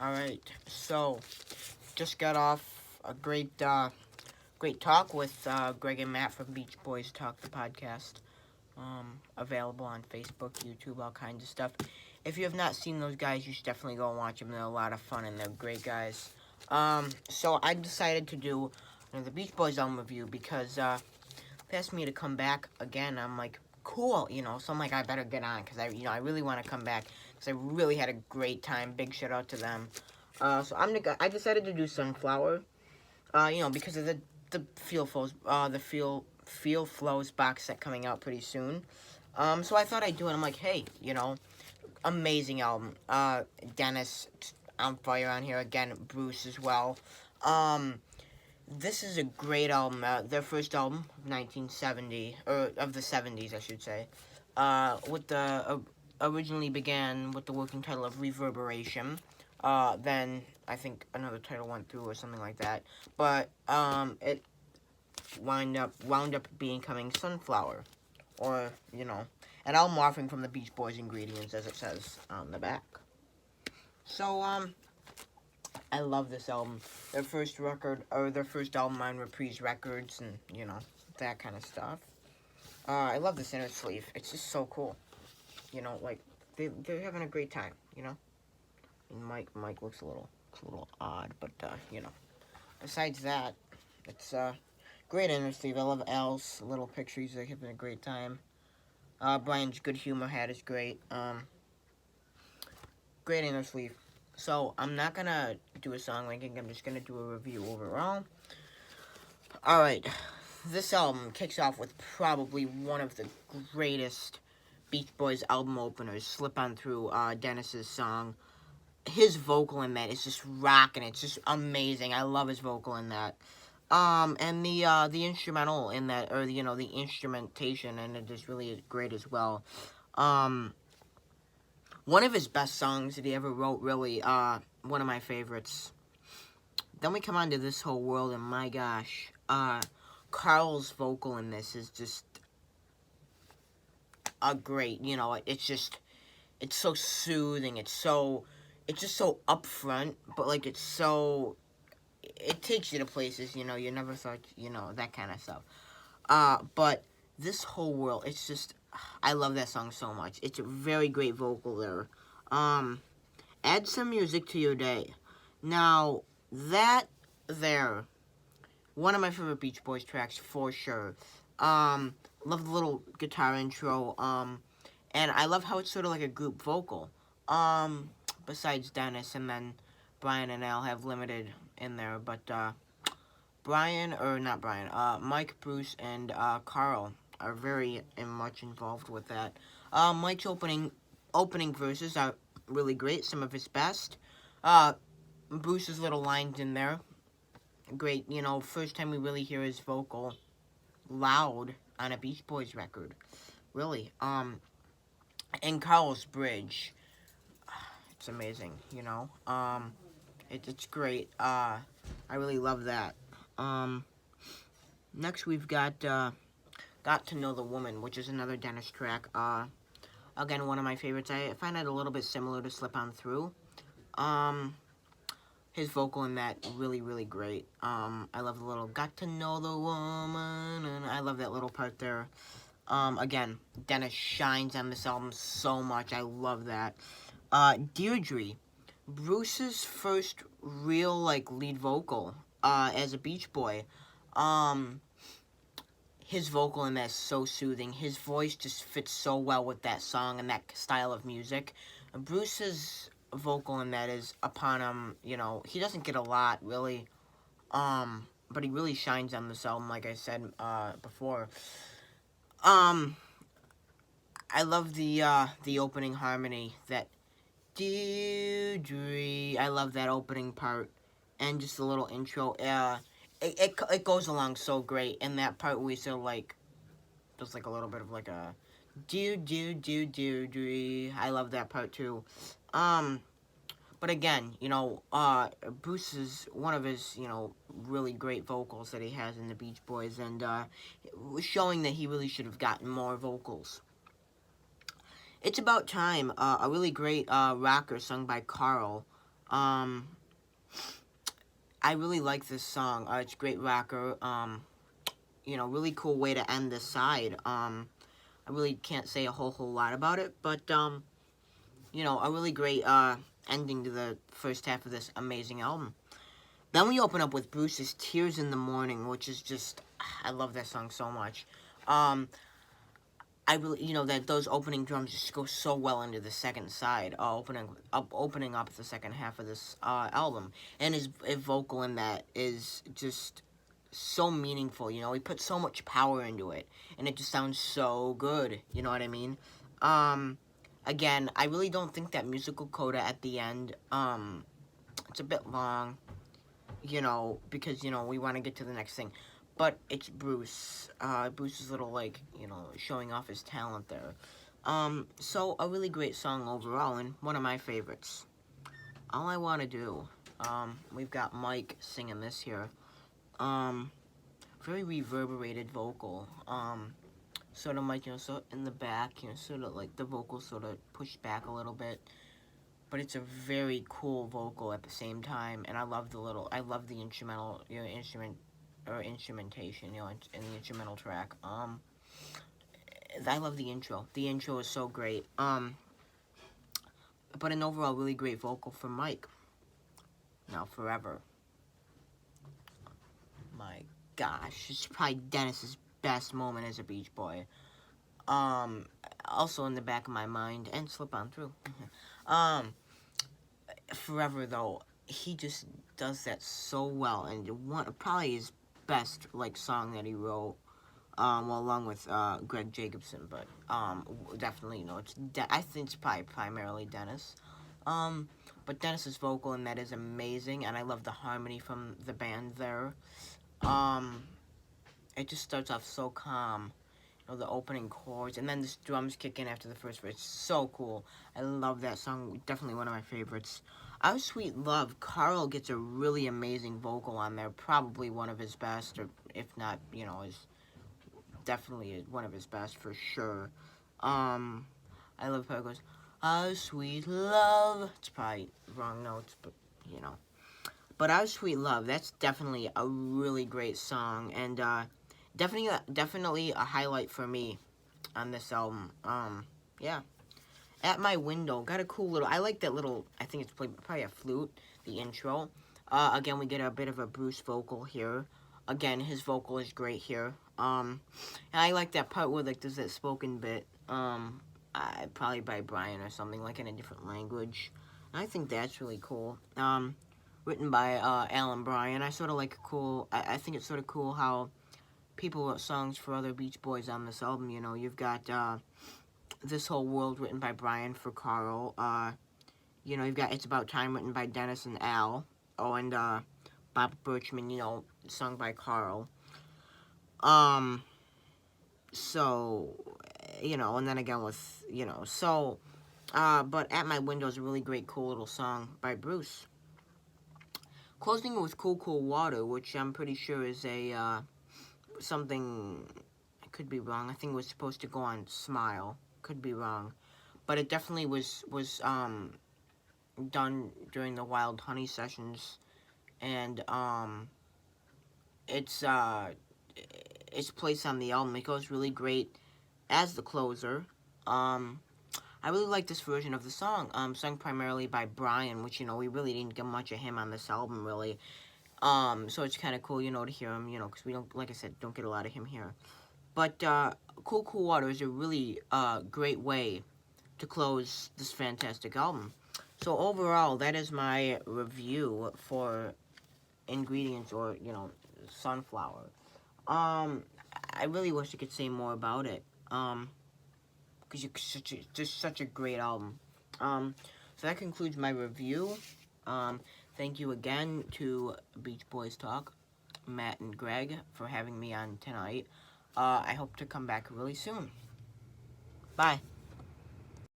Alright, so just got off a great talk with Greg and Matt from Beach Boys Talk the podcast. Available on Facebook, YouTube, all kinds of stuff. If you have not seen those guys, you should definitely go and watch them. They're a lot of fun and they're great guys. So I decided to do the Beach Boys album review because they asked me to come back again. I'm like, cool, so I'm like, I better get on because I really want to come back because I really had a great time. Big shout out to them. So I decided to do Sunflower, because of the Feel Flows box set coming out pretty soon. So I thought I'd do it. I'm like, hey, amazing album. Dennis on fire on here again. Bruce as well. This is a great album. Their first album, 1970, or of the 70s, I should say. Originally began with the working title of Reverberation. Then I think another title went through or something like that. But it wound up becoming Sunflower, or an album offering from the Beach Boys ingredients, as it says on the back. So I love this album. Their first album on Reprise Records, and that kind of stuff. I love this inner sleeve. It's just so cool. Like they're having a great time. And Mike looks a little odd, but besides that, it's great inner sleeve. I love Al's little pictures. They're having a great time. Brian's good humor hat is great. Great inner sleeve. So I'm not gonna do a song ranking. I'm just gonna do a review overall. All right, this album kicks off with probably one of the greatest Beach Boys album openers. Slip on through Dennis's song. His vocal in that is just rocking. It's just amazing. I love his vocal in that. And the instrumental in that, or the instrumentation, and it is really great as well. One of his best songs that he ever wrote, really. One of my favorites. Then we come on to This Whole World, and my gosh, Carl's vocal in this is just a great. It's so soothing. It's just so upfront, but like it takes you to places, you never thought, that kind of stuff. But This Whole World, it's just, I love that song so much. It's a very great vocal there. Add some music to your day. Now, that there, one of my favorite Beach Boys tracks for sure. Love the little guitar intro. And I love how it's sort of like a group vocal. Besides Dennis, and then Brian and Al have limited in there, but Mike, Bruce, and Carl are very much involved with that. Mike's opening verses are really great, some of his best. Bruce's little lines in there, great. First time we really hear his vocal loud on a Beach Boys record, really. And Carl's bridge, it's amazing. It's great. I really love that. Next we've got to Know the Woman, which is another Dennis track. Again, one of my favorites. I find it a little bit similar to Slip On Through. His vocal in that, really, really great. I love the little, got to know the woman, and I love that little part there. Again, Dennis shines on this album so much. I love that. Deirdre, Bruce's first real, lead vocal, as a Beach Boy. His vocal in that is so soothing. His voice just fits so well with that song and that style of music. Bruce's vocal in that is upon him, he doesn't get a lot, really. But he really shines on this album, like I said, before. I love the opening harmony, that Deirdre. I love that opening part, and just a little intro. It goes along so great, and that part where we sort of just a little bit of a Deirdre. I love that part too. But again, Bruce is one of his, really great vocals that he has in the Beach Boys, and showing that he really should have gotten more vocals. It's About Time, a really great rocker sung by Carl. Um, I really like this song. It's a great rocker. You know, really cool way to end this side. I really can't say a whole lot about it, but you know, a really great ending to the first half of this amazing album. Then we open up with Bruce's Tears in the Morning, which is just, I love that song so much. I really, you know, that those opening drums just go so well into the second side, opening up the second half of this album, and his vocal in that is just so meaningful. You know, he put so much power into it, and it just sounds so good. You know what I mean? Again, I really don't think that musical coda at the end. It's a bit long, you know, because you know we want to get to the next thing. But it's Bruce. Bruce's little, like, you know, showing off his talent there. So a really great song overall, and one of my favorites. All I Want to Do. We've got Mike singing this here. Very reverberated vocal. Sort of like, you know, so in the back, you know, sort of like the vocal sort of pushed back a little bit. But it's a very cool vocal at the same time, and I love the instrumental, you know, instrumentation, you know, in the instrumental track. I love the intro. The intro is so great. But an overall really great vocal from Mike. Now, Forever. My gosh, it's probably Dennis's best moment as a Beach Boy. Also in the back of my mind, and Slip On Through. Forever, though, he just does that so well, and probably his best, like, song that he wrote, well, along with Greg Jacobson, but definitely, you know, I think it's probably primarily Dennis. But Dennis's vocal in that is amazing, and I love the harmony from the band there. It just starts off so calm, you know, the opening chords, and then the drums kick in after the first verse. So cool. I love that song. Definitely one of my favorites. Our Sweet Love, Carl gets a really amazing vocal on there. Probably one of his best, or if not, you know, is definitely one of his best for sure. I love how it goes, Our Sweet Love. It's probably wrong notes, but, you know. But Our Sweet Love, that's definitely a really great song, and definitely a highlight for me on this album. Yeah. At My Window, got a cool little, I like that little, I think it's probably a flute, the intro. Again, we get a bit of a Bruce vocal here. Again, his vocal is great here. And I like that part where, like, there's that spoken bit, probably by Brian or something, like in a different language. And I think that's really cool. Written by Alan Bryan. I sort of like I think it's sort of cool how people wrote songs for other Beach Boys on this album. You know, you've got This Whole World written by Brian for Carl. You know, you've got It's About Time written by Dennis and Al. Oh, and Bob Birchman, you know, sung by Carl. So, you know, and then again with, you know, so, but At My Window is a really great, cool little song by Bruce. Closing with Cool Cool Water, which I'm pretty sure is a, something, I could be wrong, I think it was supposed to go on Smile, could be wrong, but it definitely was done during the Wild Honey sessions, and, it's placed on the album. It goes really great as the closer. I really like this version of the song, sung primarily by Brian, which, you know, we really didn't get much of him on this album, really. So it's kind of cool, you know, to hear him, you know, because we don't, like I said, don't get a lot of him here. But, Cool Cool Water is a really, great way to close this fantastic album. So overall, that is my review for Ingredients, or, you know, Sunflower. I really wish I could say more about it. Because you're just such a great album. So that concludes my review. Thank you again to Beach Boys Talk, Matt and Greg, for having me on tonight. I hope to come back really soon. Bye.